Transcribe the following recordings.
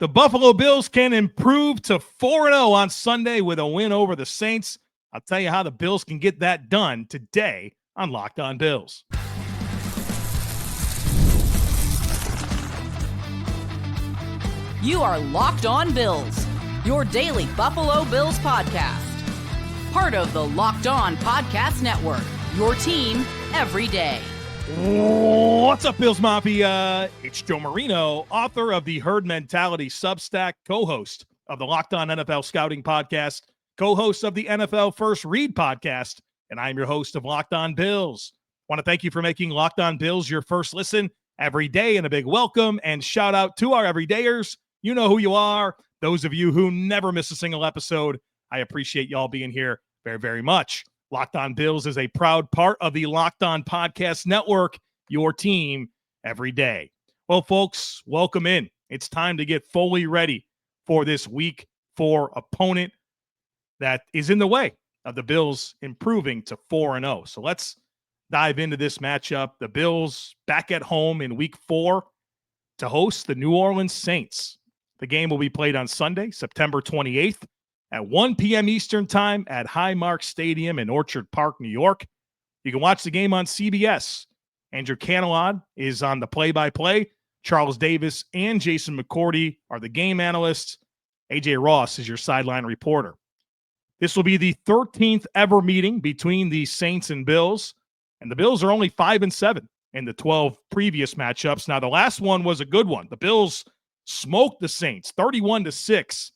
The Buffalo Bills can improve to 4-0 on Sunday with a win over the Saints. I'll tell you how the Bills can get that done today on Locked On Bills. You are Locked On Bills, your daily Buffalo Bills podcast. Part of the Locked On Podcast Network, your team every day. What's up, Bills Mafia? It's Joe Marino, author of the Herd Mentality Substack, co-host of the Locked On NFL Scouting Podcast, co-host of the NFL First Read Podcast, and I'm your host of Locked On Bills. Want to thank you for making Locked On Bills your first listen every day, and a big welcome and shout out to our everydayers. You know who you are. Those of you who never miss a single episode, I appreciate y'all being here very, very much. Locked On Bills is a proud part of the Locked On Podcast Network, your team every day. Well, folks, welcome in. It's time to get fully ready for this Week 4 opponent that is in the way of the Bills improving to 4-0. So let's dive into this matchup. The Bills back at home in Week 4 to host the New Orleans Saints. The game will be played on Sunday, September 28th at 1 p.m. Eastern Time at Highmark Stadium in Orchard Park, New York. You can watch the game on CBS. Andrew Canelod is on the play-by-play. Charles Davis and Jason McCourty are the game analysts. AJ Ross is your sideline reporter. This will be the 13th ever meeting between the Saints and Bills, and the Bills are only 5-7 in the 12 previous matchups. Now, the last one was a good one. The Bills smoked the Saints 31-6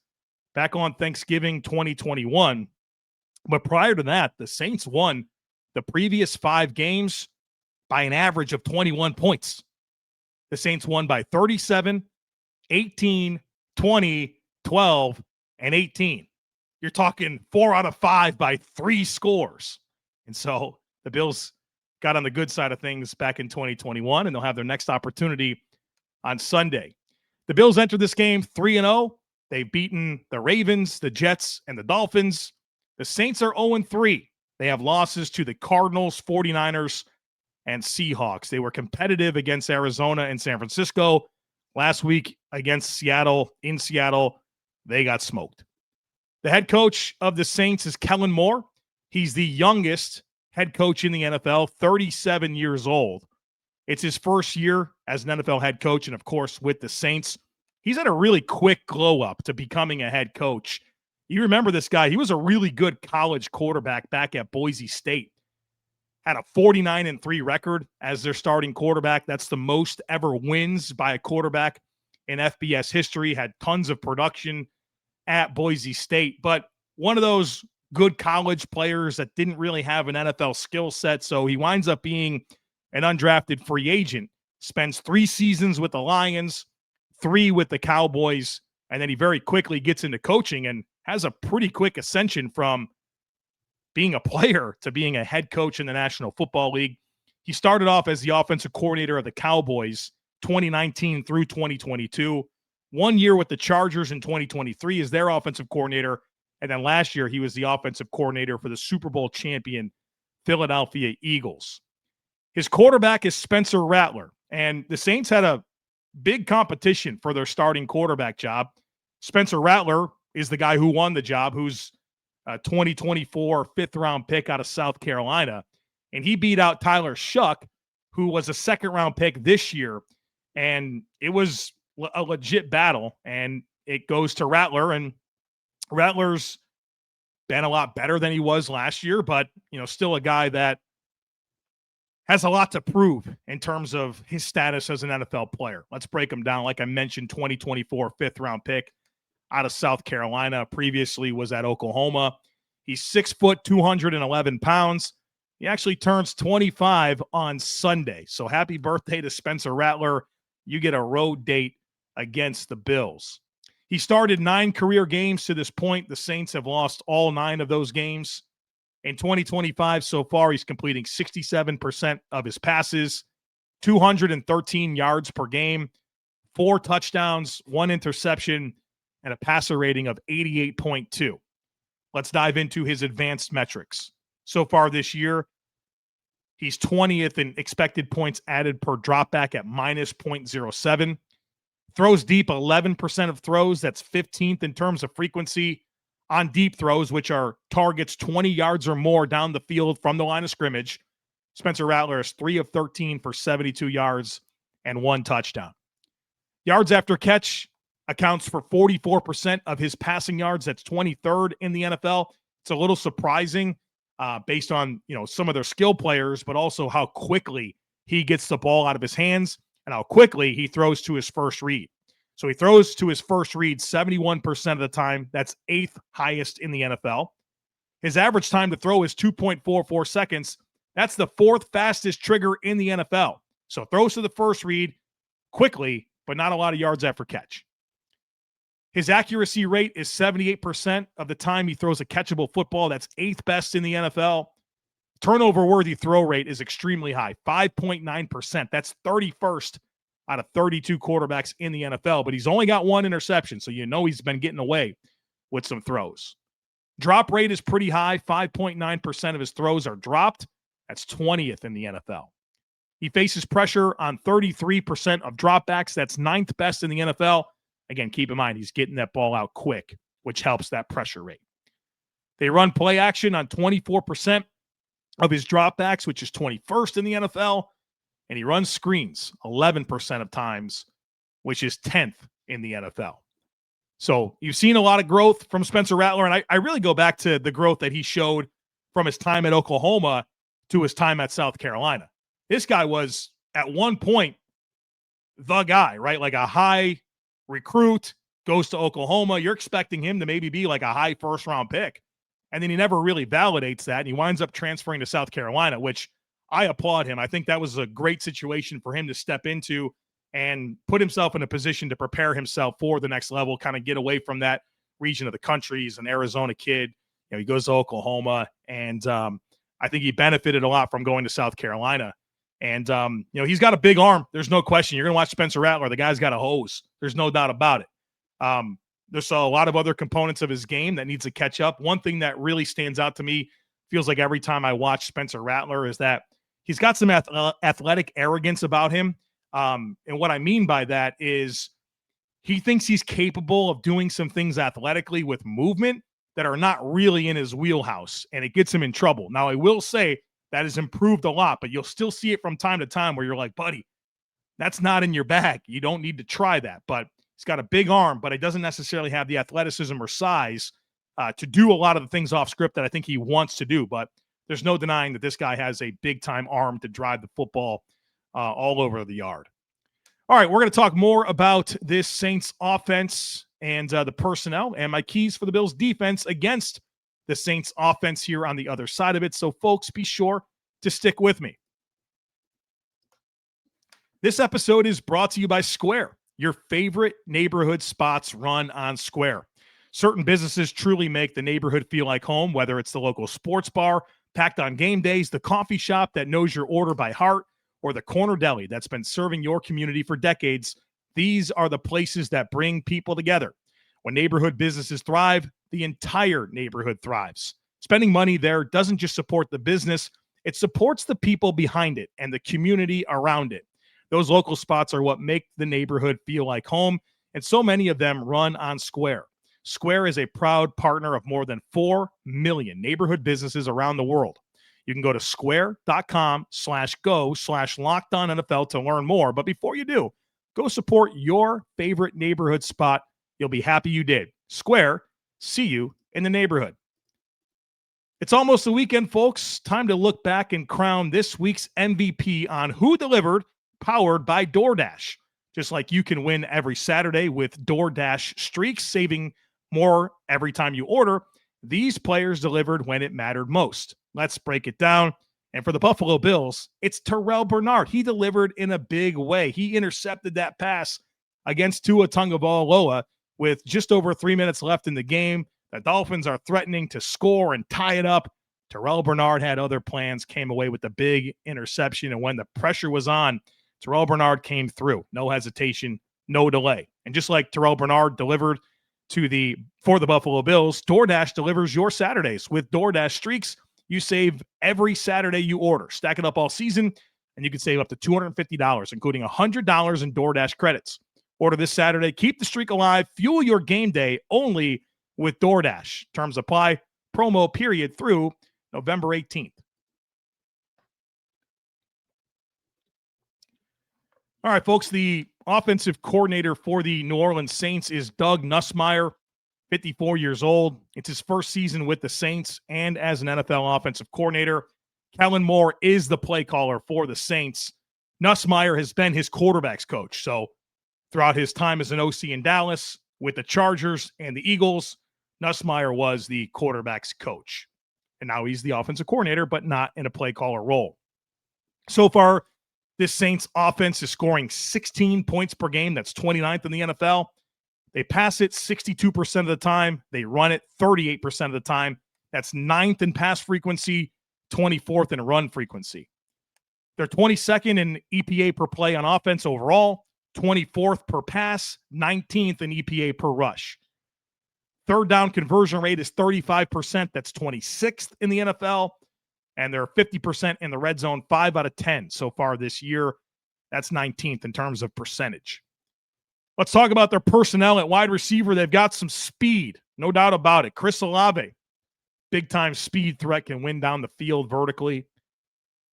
back on Thanksgiving 2021. But prior to that, the Saints won the previous 5 games by an average of 21 points. The Saints won by 37, 18, 20, 12, and 18. You're talking 4 out of 5 by 3 scores. And so the Bills got on the good side of things back in 2021, and they'll have their next opportunity on Sunday. The Bills entered this game 3-0. They've beaten the Ravens, the Jets, and the Dolphins. The Saints are 0-3. They have losses to the Cardinals, 49ers, and Seahawks. They were competitive against Arizona and San Francisco. Last week against Seattle, in Seattle, they got smoked. The head coach of the Saints is Kellen Moore. He's the youngest head coach in the NFL, 37 years old. It's his first year as an NFL head coach, and of course, with the Saints. He's had a really quick glow up to becoming a head coach. You remember this guy. He was a really good college quarterback back at Boise State. Had a 49-3 record as their starting quarterback. That's the most ever wins by a quarterback in FBS history. Had tons of production at Boise State, but one of those good college players that didn't really have an NFL skill set. So he winds up being an undrafted free agent, spends 3 seasons with the Lions, 3 with the Cowboys, and then he very quickly gets into coaching and has a pretty quick ascension from being a player to being a head coach in the National Football League. He started off as the offensive coordinator of the Cowboys 2019 through 2022. 1 year with the Chargers in 2023 as their offensive coordinator. And then last year, he was the offensive coordinator for the Super Bowl champion Philadelphia Eagles. His quarterback is Spencer Rattler. And the Saints had a big competition for their starting quarterback job. Spencer Rattler is the guy who won the job, who's a 2024 fifth-round pick out of South Carolina. And he beat out Tyler Shuck, who was a second-round pick this year. And it was a legit battle. And it goes to Rattler. And Rattler's been a lot better than he was last year, but, still a guy that has a lot to prove in terms of his status as an NFL player. Let's break him down. Like I mentioned, 2024 fifth-round pick out of South Carolina. Previously was at Oklahoma. He's 6 foot, 211 pounds. He actually turns 25 on Sunday. So happy birthday to Spencer Rattler. You get a road date against the Bills. He started 9 career games to this point. The Saints have lost all 9 of those games. In 2025 so far, he's completing 67% of his passes, 213 yards per game, 4 touchdowns, 1 interception, and a passer rating of 88.2. Let's dive into his advanced metrics. So far this year, he's 20th in expected points added per dropback at minus 0.07, Throws deep, 11% of throws. That's 15th in terms of frequency on deep throws, which are targets 20 yards or more down the field from the line of scrimmage. Spencer Rattler is 3 of 13 for 72 yards and 1 touchdown. Yards after catch accounts for 44% of his passing yards. That's 23rd in the NFL. It's a little surprising based on, some of their skill players, but also how quickly he gets the ball out of his hands and how quickly he throws to his first read. So he throws to his first read 71% of the time. That's 8th highest in the NFL. His average time to throw is 2.44 seconds. That's the 4th fastest trigger in the NFL. So throws to the first read quickly, but not a lot of yards after catch. His accuracy rate is 78% of the time he throws a catchable football. That's 8th best in the NFL. Turnover-worthy throw rate is extremely high, 5.9%. That's 31st out of 32 quarterbacks in the NFL, but he's only got 1 interception, so he's been getting away with some throws. Drop rate is pretty high, 5.9% of his throws are dropped. That's 20th in the NFL. He faces pressure on 33% of dropbacks. That's 9th best in the NFL. Again, keep in mind, he's getting that ball out quick, which helps that pressure rate. They run play action on 24% of his dropbacks, which is 21st in the NFL. And he runs screens 11% of times, which is 10th in the NFL. So you've seen a lot of growth from Spencer Rattler, and I really go back to the growth that he showed from his time at Oklahoma to his time at South Carolina. This guy was, at one point, the guy, right? Like a high recruit, goes to Oklahoma. You're expecting him to maybe be like a high first-round pick. And then he never really validates that, and he winds up transferring to South Carolina, which I applaud him. I think that was a great situation for him to step into and put himself in a position to prepare himself for the next level, kind of get away from that region of the country. He's an Arizona kid. He goes to Oklahoma, and I think he benefited a lot from going to South Carolina. And, he's got a big arm. There's no question. You're going to watch Spencer Rattler. The guy's got a hose. There's no doubt about it. There's a lot of other components of his game that needs to catch up. One thing that really stands out to me, feels like every time I watch Spencer Rattler, is that he's got some athletic arrogance about him. And what I mean by that is he thinks he's capable of doing some things athletically with movement that are not really in his wheelhouse, and it gets him in trouble. Now, I will say that has improved a lot, but you'll still see it from time to time where you're like, buddy, that's not in your bag. You don't need to try that. But he's got a big arm, but he doesn't necessarily have the athleticism or size to do a lot of the things off script that I think he wants to do. But there's no denying that this guy has a big-time arm to drive the football all over the yard. All right, we're going to talk more about this Saints offense and the personnel and my keys for the Bills defense against the Saints offense here on the other side of it. So, folks, be sure to stick with me. This episode is brought to you by Square. Your favorite neighborhood spots run on Square. Certain businesses truly make the neighborhood feel like home, whether it's the local sports bar packed on game days, the coffee shop that knows your order by heart, or the corner deli that's been serving your community for decades. These are the places that bring people together. When neighborhood businesses thrive, the entire neighborhood thrives. Spending money there doesn't just support the business, it supports the people behind it and the community around it. Those local spots are what make the neighborhood feel like home, and so many of them run on Square. Square is a proud partner of more than 4 million neighborhood businesses around the world. You can go to square.com/go/LockedOnNFL to learn more. But before you do, go support your favorite neighborhood spot. You'll be happy you did. Square, see you in the neighborhood. It's almost the weekend, folks. Time to look back and crown this week's MVP on Who Delivered, powered by DoorDash. Just like you can win every Saturday with DoorDash streaks, saving more every time you order, these players delivered when it mattered most. Let's break it down. And for the Buffalo Bills, it's Terrell Bernard. He delivered in a big way. He intercepted that pass against Tua Tagovailoa with just over 3 minutes left in the game. The Dolphins are threatening to score and tie it up. Terrell Bernard had other plans, came away with the big interception, and when the pressure was on, Terrell Bernard came through. No hesitation, no delay. And just like Terrell Bernard delivered for the Buffalo Bills, DoorDash delivers your Saturdays. With DoorDash streaks, you save every Saturday you order. Stack it up all season, and you can save up to $250, including $100 in DoorDash credits. Order this Saturday. Keep the streak alive. Fuel your game day only with DoorDash. Terms apply. Promo period through November 18th. All right, folks, the offensive coordinator for the New Orleans Saints is Doug Nussmeier, 54 years old. It's his first season with the Saints and as an NFL offensive coordinator. Kellen Moore is the play caller for the Saints. Nussmeier has been his quarterback's coach. So throughout his time as an OC in Dallas with the Chargers and the Eagles, Nussmeier was the quarterback's coach. And now he's the offensive coordinator, but not in a play caller role. So far, this Saints offense is scoring 16 points per game. That's 29th in the NFL. They pass it 62% of the time. They run it 38% of the time. That's 9th in pass frequency, 24th in run frequency. They're 22nd in EPA per play on offense overall, 24th per pass, 19th in EPA per rush. Third down conversion rate is 35%. That's 26th in the NFL. And they're 50% in the red zone, 5 out of 10 so far this year. That's 19th in terms of percentage. Let's talk about their personnel at wide receiver. They've got some speed, no doubt about it. Chris Olave, big-time speed threat, can win down the field vertically.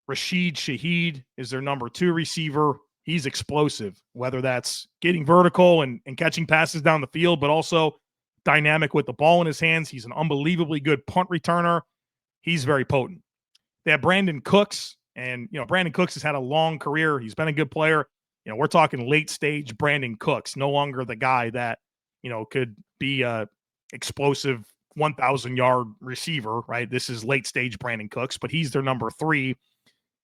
Rashid Shaheed is their number 2 receiver. He's explosive, whether that's getting vertical and catching passes down the field, but also dynamic with the ball in his hands. He's an unbelievably good punt returner. He's very potent. They have Brandon Cooks, and, Brandon Cooks has had a long career. He's been a good player. We're talking late stage Brandon Cooks, no longer the guy that, could be a explosive 1,000-yard receiver, right? This is late stage Brandon Cooks, but he's their number 3.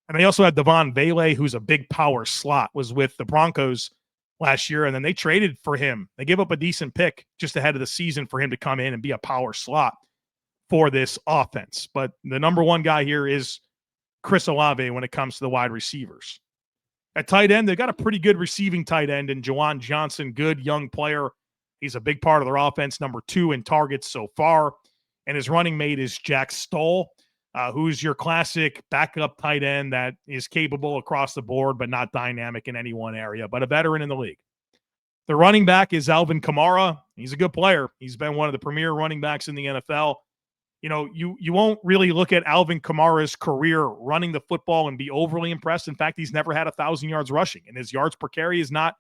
And they also had Devon Vele, who's a big power slot, was with the Broncos last year, and then they traded for him. They gave up a decent pick just ahead of the season for him to come in and be a power slot for this offense. But the number 1 guy here is Chris Olave when it comes to the wide receivers. At tight end, they've got a pretty good receiving tight end in Juwan Johnson, good young player. He's a big part of their offense, number 2 in targets so far. And his running mate is Jack Stoll, who's your classic backup tight end that is capable across the board, but not dynamic in any one area, but a veteran in the league. The running back is Alvin Kamara. He's a good player. He's been one of the premier running backs in the NFL. You won't really look at Alvin Kamara's career running the football and be overly impressed. In fact, he's never had 1,000 yards rushing, and his yards per carry is not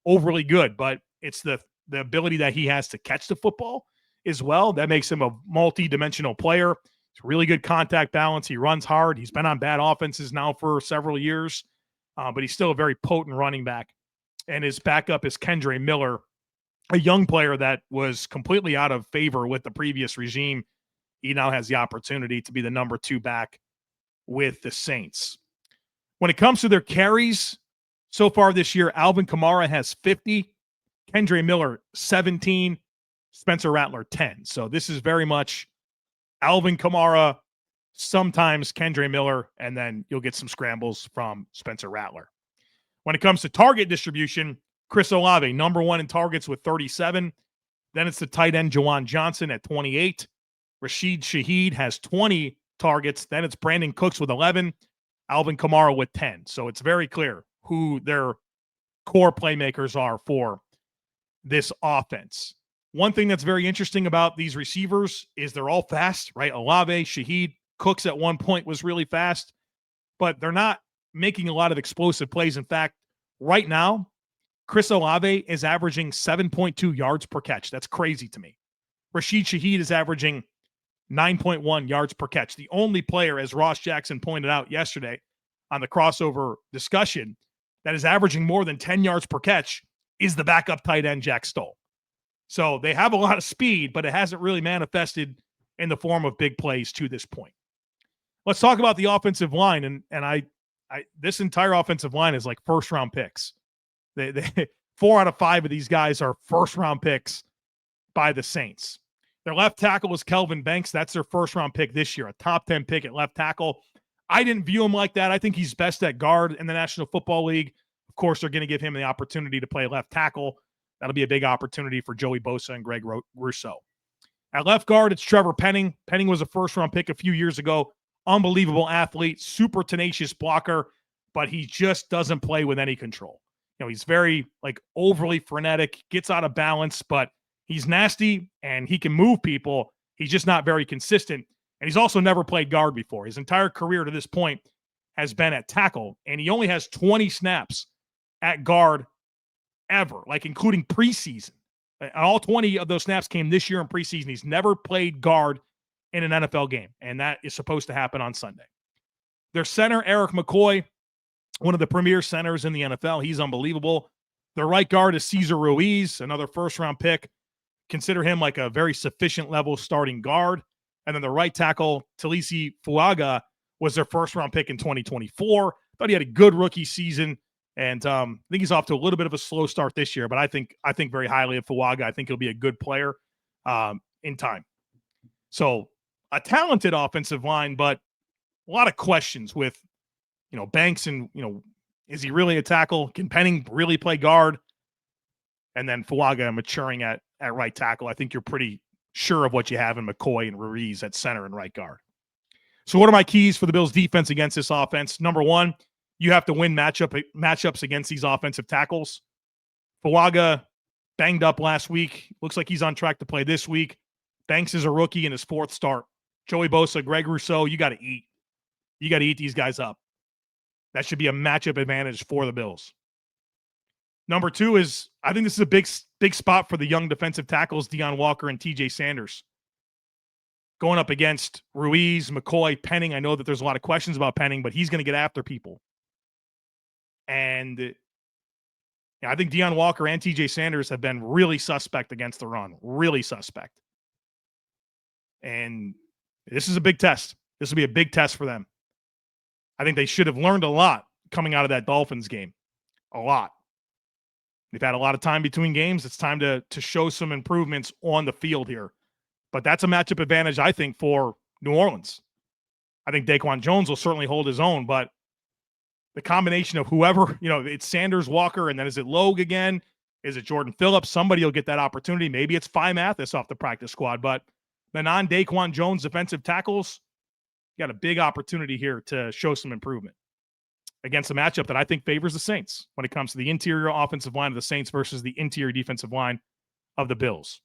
overly good, but it's the ability that he has to catch the football as well. That makes him a multi-dimensional player. It's really good contact balance. He runs hard. He's been on bad offenses now for several years, but he's still a very potent running back. And his backup is Kendre Miller, a young player that was completely out of favor with the previous regime. He now has the opportunity to be the number 2 back with the Saints. When it comes to their carries, so far this year, Alvin Kamara has 50, Kendre Miller 17, Spencer Rattler 10. So this is very much Alvin Kamara, sometimes Kendre Miller, and then you'll get some scrambles from Spencer Rattler. When it comes to target distribution, Chris Olave, number 1 in targets with 37. Then it's the tight end Juwan Johnson at 28. Rashid Shaheed has 20 targets. Then it's Brandon Cooks with 11, Alvin Kamara with 10. So it's very clear who their core playmakers are for this offense. One thing that's very interesting about these receivers is they're all fast, right? Olave, Shaheed, Cooks at one point was really fast, but they're not making a lot of explosive plays. In fact, right now, Chris Olave is averaging 7.2 yards per catch. That's crazy to me. Rashid Shaheed is averaging 9.1 yards per catch. The only player, as Ross Jackson pointed out yesterday on the crossover discussion, that is averaging more than 10 yards per catch is the backup tight end, Jack Stoll. So they have a lot of speed, but it hasn't really manifested in the form of big plays to this point. Let's talk about the offensive line. And I this entire offensive line is like first-round picks. They 4 out of 5 of these guys are first-round picks by the Saints. Their left tackle is Kelvin Banks. That's their first-round pick this year, a top 10 pick at left tackle. I didn't view him like that. I think he's best at guard in the National Football League. Of course, they're going to give him the opportunity to play left tackle. That'll be a big opportunity for Joey Bosa and Greg Rousseau. At left guard, it's Trevor Penning. Penning was a first-round pick a few years ago. Unbelievable athlete, super tenacious blocker, but he just doesn't play with any control. He's very overly frenetic, gets out of balance, but he's nasty and he can move people. He's just not very consistent. And he's also never played guard before. His entire career to this point has been at tackle, and he only has 20 snaps at guard ever, including preseason. And all 20 of those snaps came this year in preseason. He's never played guard in an NFL game, and that is supposed to happen on Sunday. Their center, Eric McCoy, one of the premier centers in the NFL. He's unbelievable. Their right guard is Cesar Ruiz, another first-round pick. Consider him a very sufficient level starting guard. And then the right tackle, Talisi Fuaga, was their first-round pick in 2024. Thought he had a good rookie season, and I think he's off to a little bit of a slow start this year, but I think very highly of Fuaga. I think he'll be a good player in time. So a talented offensive line, but a lot of questions with, Banks and, is he really a tackle? Can Penning really play guard? And then Fuaga maturing at right tackle. I think you're pretty sure of what you have in McCoy and Ruiz at center and right guard. So what are my keys for the Bills defense against this offense? Number one, you have to win matchups against these offensive tackles. Fuaga banged up last week. Looks like he's on track to play this week. Banks is a rookie in his fourth start. Joey Bosa, Greg Rousseau, you got to eat. You got to eat these guys up. That should be a matchup advantage for the Bills. Number two is, I think this is a big spot for the young defensive tackles, Deion Walker and TJ Sanders. Going up against Ruiz, McCoy, Penning. I know that there's a lot of questions about Penning, but he's going to get after people. And I think Deion Walker and TJ Sanders have been really suspect against the run. Really suspect. And this is a big test. This will be a big test for them. I think they should have learned a lot coming out of that Dolphins game. A lot. They've had a lot of time between games. It's time to show some improvements on the field here. But that's a matchup advantage, I think, for New Orleans. I think Daquan Jones will certainly hold his own, but the combination of whoever, it's Sanders, Walker, and then is it Logue again? Is it Jordan Phillips? Somebody will get that opportunity. Maybe it's Phi Mathis off the practice squad, but the non-Daquan Jones defensive tackles, got a big opportunity here to show some improvement against a matchup that I think favors the Saints when it comes to the interior offensive line of the Saints versus the interior defensive line of the Bills.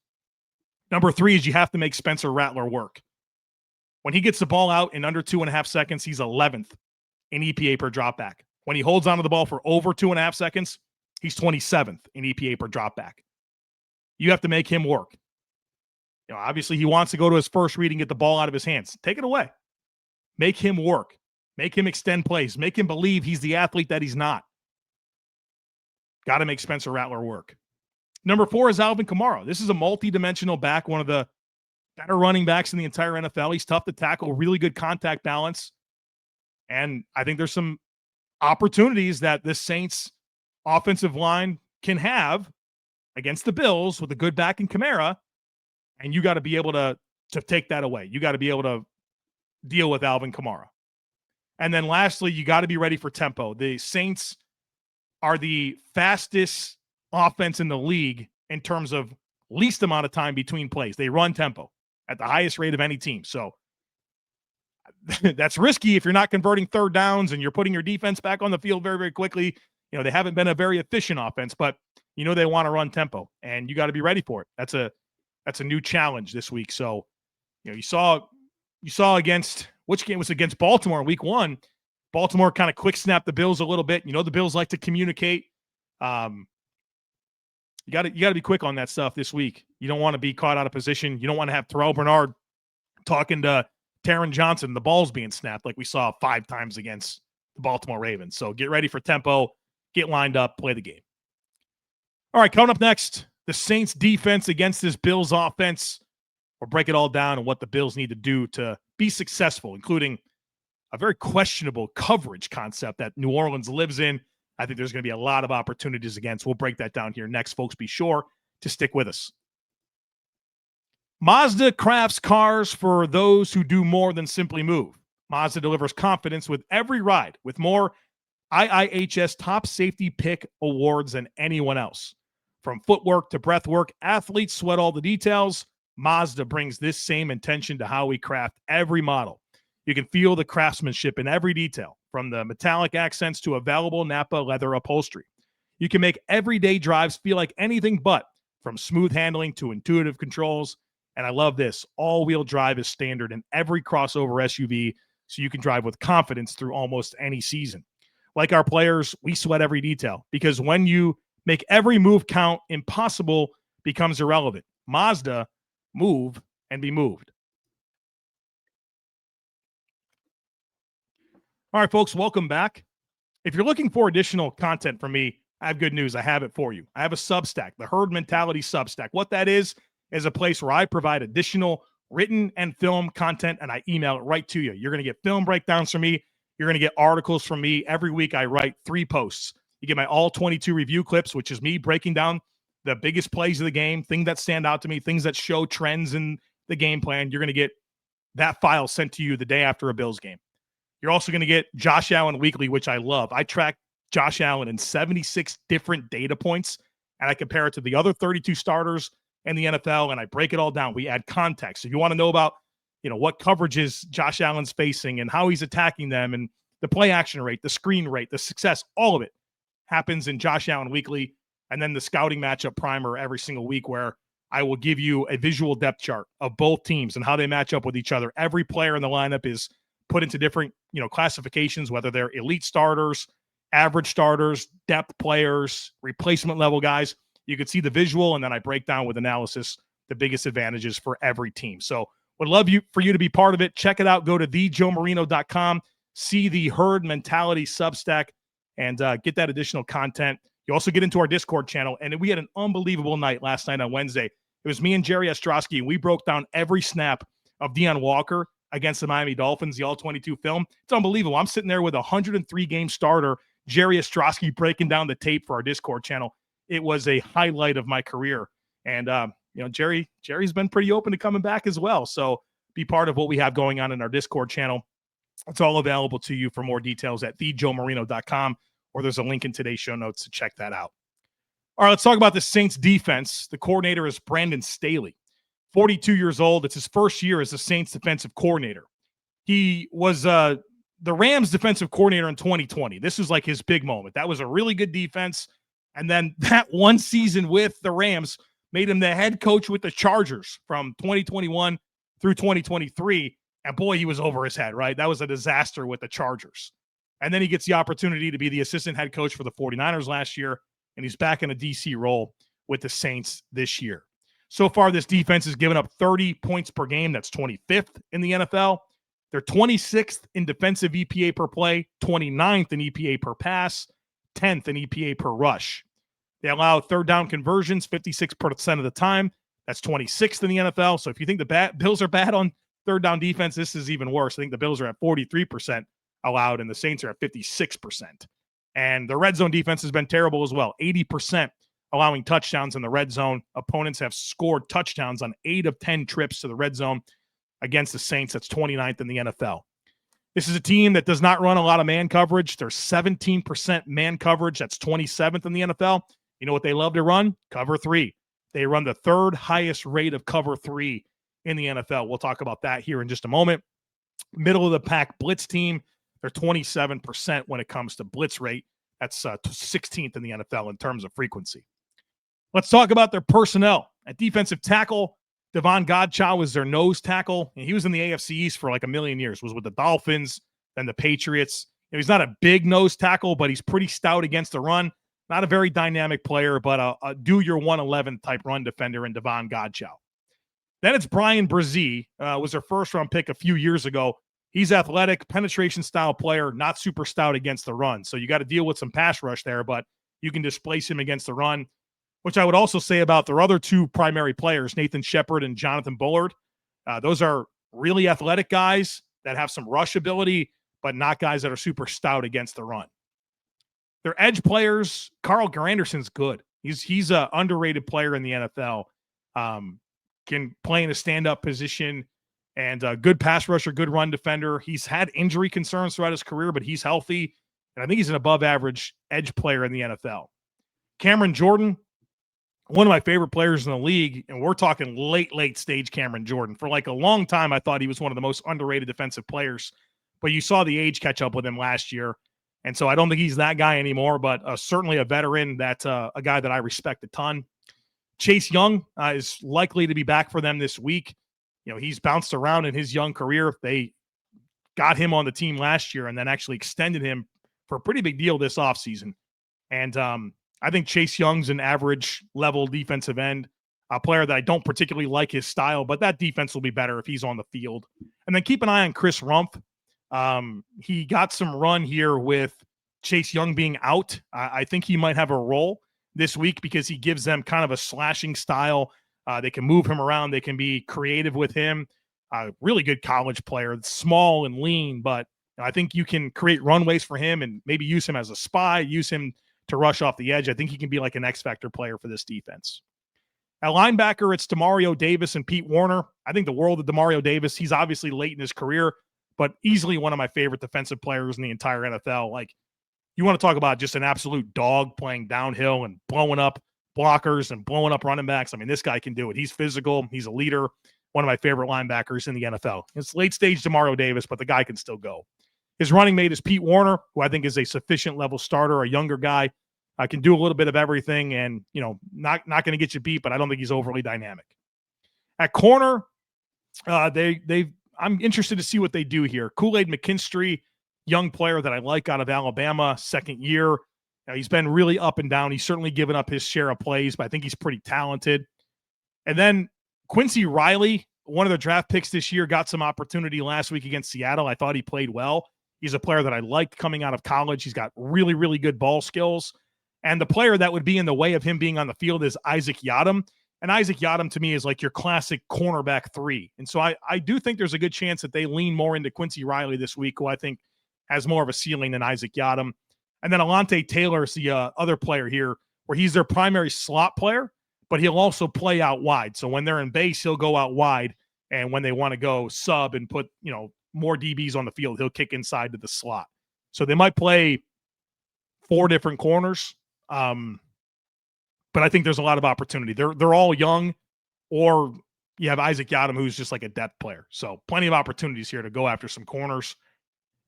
Number three is you have to make Spencer Rattler work. When he gets the ball out in under 2.5 seconds, he's 11th in EPA per dropback. When he holds onto the ball for over 2.5 seconds, he's 27th in EPA per dropback. You have to make him work. Obviously he wants to go to his first read and get the ball out of his hands. Take it away. Make him work. Make him extend plays. Make him believe he's the athlete that he's not. Got to make Spencer Rattler work. Number four is Alvin Kamara. This is a multi-dimensional back, one of the better running backs in the entire NFL. He's tough to tackle, really good contact balance. And I think there's some opportunities that the Saints offensive line can have against the Bills with a good back in Kamara. And you got to be able to take that away. You got to be able to deal with Alvin Kamara. And then lastly, you got to be ready for tempo. The Saints are the fastest offense in the league in terms of least amount of time between plays. They run tempo at the highest rate of any team. So that's risky if you're not converting third downs and you're putting your defense back on the field very, very quickly. They haven't been a very efficient offense, but they want to run tempo, and you got to be ready for it. That's a new challenge this week. So, you saw against, which game was against Baltimore in week 1? Baltimore kind of quick snapped the Bills a little bit. The Bills like to communicate. You got to be quick on that stuff this week. You don't want to be caught out of position. You don't want to have Terrell Bernard talking to Taron Johnson, the ball's being snapped like we saw 5 times against the Baltimore Ravens. So get ready for tempo, get lined up, play the game. All right, coming up next, the Saints defense against this Bills offense. We'll break it all down and what the Bills need to do to be successful, including a very questionable coverage concept that New Orleans lives in. I think there's going to be a lot of opportunities against. We'll break that down here next, folks. Be sure to stick with us. Mazda crafts cars for those who do more than simply move. Mazda delivers confidence with every ride, with more IIHS top safety pick awards than anyone else. From footwork to breathwork, athletes sweat all the details. Mazda brings this same intention to how we craft every model. You can feel the craftsmanship in every detail, from the metallic accents to available Napa leather upholstery. You can make everyday drives feel like anything but, from smooth handling to intuitive controls. And I love this. All-wheel drive is standard in every crossover SUV, so you can drive with confidence through almost any season. Like our players, we sweat every detail, because when you make every move count, impossible becomes irrelevant. Mazda, move and be moved. All right, folks, welcome back. If you're looking for additional content from me, I have good news. I have it for you. I have a Substack, the Herd Mentality Substack. What that is a place where I provide additional written and film content, and I email it right to you. You're going to get film breakdowns from me. You're going to get articles from me. Every week I write 3 posts. You get my all 22 review clips, which is me breaking down the biggest plays of the game, things that stand out to me, things that show trends in the game plan. You're going to get that file sent to you the day after a Bills game. You're also going to get Josh Allen Weekly, which I love. I track Josh Allen in 76 different data points, and I compare it to the other 32 starters in the NFL, and I break it all down. We add context. If you want to know about, what coverages Josh Allen's facing and how he's attacking them and the play action rate, the screen rate, the success, all of it happens in Josh Allen Weekly. And then the scouting matchup primer every single week, where I will give you a visual depth chart of both teams and how they match up with each other. Every player in the lineup is put into different, classifications, whether they're elite starters, average starters, depth players, replacement level guys. You can see the visual, and then I break down with analysis the biggest advantages for every team. So would love for you to be part of it. Check it out. Go to thejoemarino.com, see the Herd Mentality Substack, and get that additional content. You also get into our Discord channel, and we had an unbelievable night last night on Wednesday. It was me and Jerry Ostrowski, and we broke down every snap of Deion Walker against the Miami Dolphins, the all-22 film. It's unbelievable. I'm sitting there with a 103-game starter, Jerry Ostrowski, breaking down the tape for our Discord channel. It was a highlight of my career. And, Jerry's been pretty open to coming back as well. So be part of what we have going on in our Discord channel. It's all available to you for more details at thejoemarino.com, or there's a link in today's show notes to check that out. All right, let's talk about the Saints defense. The coordinator is Brandon Staley, 42 years old. It's his first year as the Saints defensive coordinator. He was the Rams defensive coordinator in 2020. This was like his big moment. That was a really good defense. And then that one season with the Rams made him the head coach with the Chargers from 2021 through 2023. And boy, he was over his head, right? That was a disaster with the Chargers. And then he gets the opportunity to be the assistant head coach for the 49ers last year, and he's back in a DC role with the Saints this year. So far, this defense has given up 30 points per game. That's 25th in the NFL. They're 26th in defensive EPA per play, 29th in EPA per pass, 10th in EPA per rush. They allow third down conversions 56% of the time. That's 26th in the NFL. So if you think the Bills are bad on third down defense, this is even worse. I think the Bills are at 43% allowed, and the Saints are at 56%. And the red zone defense has been terrible as well. 80% allowing touchdowns in the red zone. Opponents have scored touchdowns on 8 of 10 trips to the red zone against the Saints. That's 29th in the NFL. This is a team that does not run a lot of man coverage. There's 17% man coverage. That's 27th in the NFL. You know what they love to run? Cover 3. They run the third highest rate of cover 3 in the NFL. We'll talk about that here in just a moment. Middle of the pack blitz team. They're 27% when it comes to blitz rate. That's 16th in the NFL in terms of frequency. Let's talk about their personnel. At defensive tackle, Devon Godchow is their nose tackle. And he was in the AFC East for like a million years. Was with the Dolphins, then the Patriots. He's not a big nose tackle, but he's pretty stout against the run. Not a very dynamic player, but a do your 111 type run defender in Devon Godchow. Then it's Brian Brzee, was their first round pick a few years ago. He's athletic, penetration style player, not super stout against the run. So you got to deal with some pass rush there, but you can displace him against the run, which I would also say about their other 2 primary players, Nathan Shepard and Jonathan Bullard. Those are really athletic guys that have some rush ability, but not guys that are super stout against the run. Their edge players, Carl Granderson's good. He's an underrated player in the NFL. Can play in a stand-up position, and a good pass rusher, good run defender. He's had injury concerns throughout his career, but he's healthy, and I think he's an above-average edge player in the NFL. Cameron Jordan, one of my favorite players in the league, and we're talking late stage Cameron Jordan. For like a long time, I thought he was one of the most underrated defensive players, but you saw the age catch up with him last year. And so I don't think he's that guy anymore, but certainly a veteran that's a guy that I respect a ton. Chase Young is likely to be back for them this week. He's bounced around in his young career. They got him on the team last year and then actually extended him for a pretty big deal this offseason. And I think Chase Young's an average level defensive end, a player that I don't particularly like his style, but that defense will be better if he's on the field. And then keep an eye on Chris Rumph. He got some run here with Chase Young being out. I think he might have a role this week because he gives them kind of a slashing style. They can move him around. They can be creative with him. Really good college player, small and lean, but I think you can create runways for him and maybe use him as a spy, use him to rush off the edge. I think he can be like an X-factor player for this defense. At linebacker, it's Demario Davis and Pete Warner. I think the world of Demario Davis. He's obviously late in his career, but easily one of my favorite defensive players in the entire NFL. Like, you want to talk about just an absolute dog playing downhill and blowing up blockers and blowing up running backs. I mean, this guy can do it. He's physical. He's a leader. One of my favorite linebackers in the NFL. It's late stage Demario Davis, but the guy can still go. His running mate is Pete Warner, who I think is a sufficient level starter, a younger guy. Can do a little bit of everything and, not going to get you beat, but I don't think he's overly dynamic. At corner, I'm interested to see what they do here. Kool-Aid McKinstry, young player that I like out of Alabama, second year. He's been really up and down. He's certainly given up his share of plays, but I think he's pretty talented. And then Quincy Riley, one of the draft picks this year, got some opportunity last week against Seattle. I thought he played well. He's a player that I liked coming out of college. He's got really, really good ball skills. And the player that would be in the way of him being on the field is Isaac Yiadom. And Isaac Yiadom, to me, is like your classic cornerback 3. And so I do think there's a good chance that they lean more into Quincy Riley this week, who I think has more of a ceiling than Isaac Yiadom. And then Alante Taylor is the other player here, where he's their primary slot player, but he'll also play out wide. So when they're in base, he'll go out wide. And when they want to go sub and put, more DBs on the field, he'll kick inside to the slot. So they might play 4 different corners. But I think there's a lot of opportunity. They're all young, or you have Isaac Yiadom, who's just like a depth player. So plenty of opportunities here to go after some corners.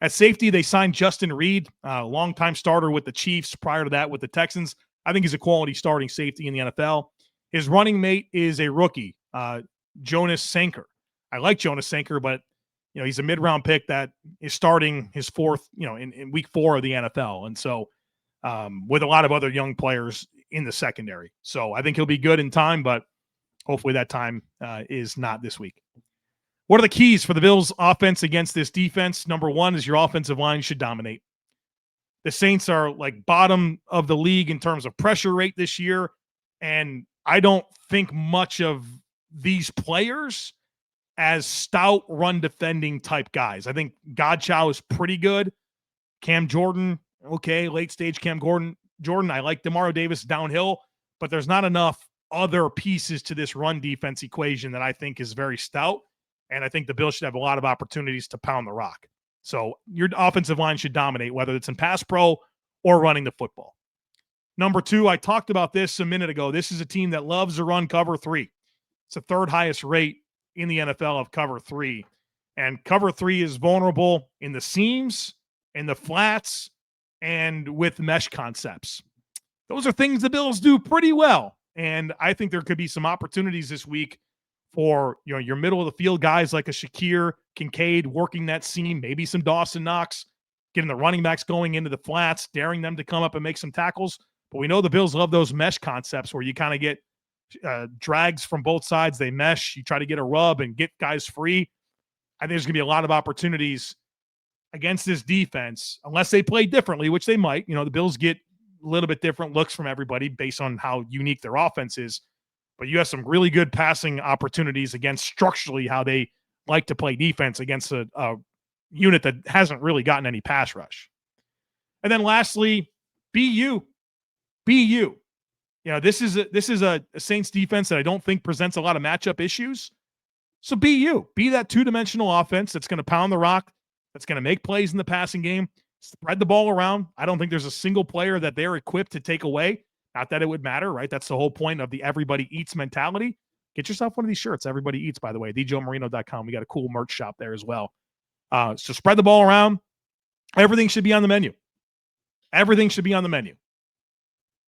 At safety, they signed Justin Reed, a longtime starter with the Chiefs, prior to that with the Texans. I think he's a quality starting safety in the NFL. His running mate is a rookie, Jonas Sanker. I like Jonas Sanker, but he's a mid-round pick that is starting his 4th, in week 4 of the NFL. And so with a lot of other young players in the secondary. So I think he'll be good in time, but hopefully that time is not this week. What are the keys for the Bills' offense against this defense? Number 1 is your offensive line should dominate. The Saints are like bottom of the league in terms of pressure rate this year, and I don't think much of these players as stout run defending type guys. I think Godchow is pretty good. Cam Jordan, okay, late stage Cam Jordan. I like Demario Davis downhill, but there's not enough other pieces to this run defense equation that I think is very stout. And I think the Bills should have a lot of opportunities to pound the rock. So your offensive line should dominate, whether it's in pass pro or running the football. Number 2, I talked about this a minute ago. This is a team that loves to run cover 3. It's the 3rd highest rate in the NFL of cover 3. And cover 3 is vulnerable in the seams, in the flats, and with mesh concepts. Those are things the Bills do pretty well. And I think there could be some opportunities this week for your middle of the field guys like a Shakir Kincaid working that seam, maybe some Dawson Knox, getting the running backs going into the flats, daring them to come up and make some tackles. But we know the Bills love those mesh concepts where you kind of get drags from both sides. They mesh. You try to get a rub and get guys free. I think there's going to be a lot of opportunities against this defense, unless they play differently, which they might. The Bills get a little bit different looks from everybody based on how unique their offense is. But you have some really good passing opportunities against structurally how they like to play defense against a unit that hasn't really gotten any pass rush. And then lastly, be you. This is a Saints defense that I don't think presents a lot of matchup issues. So be you. Be that 2-dimensional offense that's going to pound the rock, that's going to make plays in the passing game, spread the ball around. I don't think there's a single player that they're equipped to take away. Not that it would matter, right? That's the whole point of the everybody eats mentality. Get yourself one of these shirts. Everybody eats, by the way, djoemarino.com. We got a cool merch shop there as well. So spread the ball around. Everything should be on the menu. Everything should be on the menu.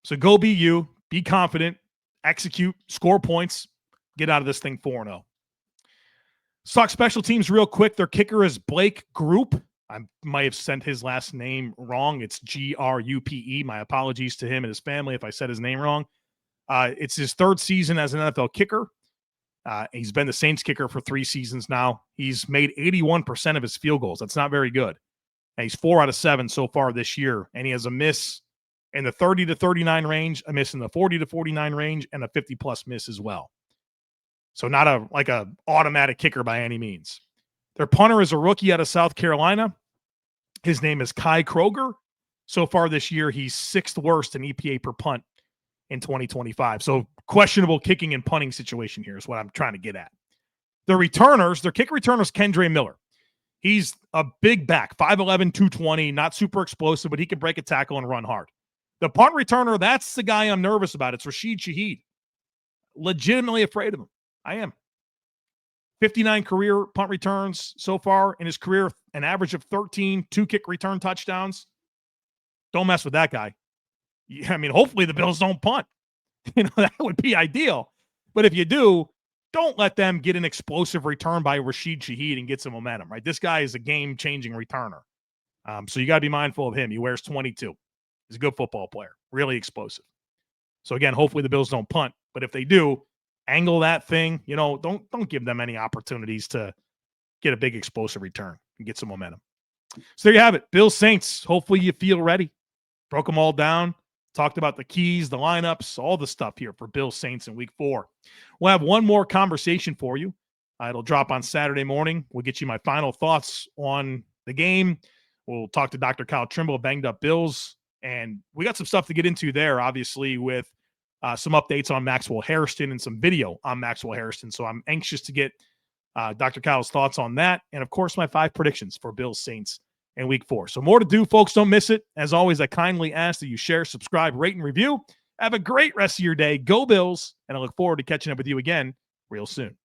So go be you, be confident, execute, score points, get out of this thing 4-0. Let's talk special teams real quick. Their kicker is Blake Grupe. I might have sent his last name wrong. It's Grupe. My apologies to him and his family if I said his name wrong. It's his third season as an NFL kicker. He's been the Saints kicker for 3 seasons now. He's made 81% of his field goals. That's not very good. And he's 4 out of 7 so far this year. And he has a miss in the 30 to 39 range, a miss in the 40 to 49 range, and a 50-plus miss as well. So not a automatic kicker by any means. Their punter is a rookie out of South Carolina. His name is Kai Kroger. So far this year, he's 6th worst in EPA per punt in 2025. So questionable kicking and punting situation here is what I'm trying to get at. Their kick returners, Kendre Miller. He's a big back, 5'11", 220, not super explosive, but he can break a tackle and run hard. The punt returner, that's the guy I'm nervous about. It's Rashid Shaheed. Legitimately afraid of him. I am. 59 career punt returns so far in his career, an average of 13 two-kick return touchdowns. Don't mess with that guy. I mean, hopefully the Bills don't punt. That would be ideal. But if you do, don't let them get an explosive return by Rashid Shaheed and get some momentum, right? This guy is a game-changing returner. So you got to be mindful of him. He wears 22. He's a good football player, really explosive. So again, hopefully the Bills don't punt. But if they do, angle that thing. Don't give them any opportunities to get a big explosive return and get some momentum. So there you have it. Bills Saints. Hopefully you feel ready. Broke them all down. Talked about the keys, the lineups, all the stuff here for Bills Saints in week 4. We'll have one more conversation for you. It'll drop on Saturday morning. We'll get you my final thoughts on the game. We'll talk to Dr. Kyle Trimble of Banged Up Bills. And we got some stuff to get into there, obviously, with some updates on Maxwell Hairston and some video on Maxwell Hairston. So I'm anxious to get Dr. Kyle's thoughts on that. And, of course, my 5 predictions for Bills Saints in week 4. So more to do, folks. Don't miss it. As always, I kindly ask that you share, subscribe, rate, and review. Have a great rest of your day. Go Bills. And I look forward to catching up with you again real soon.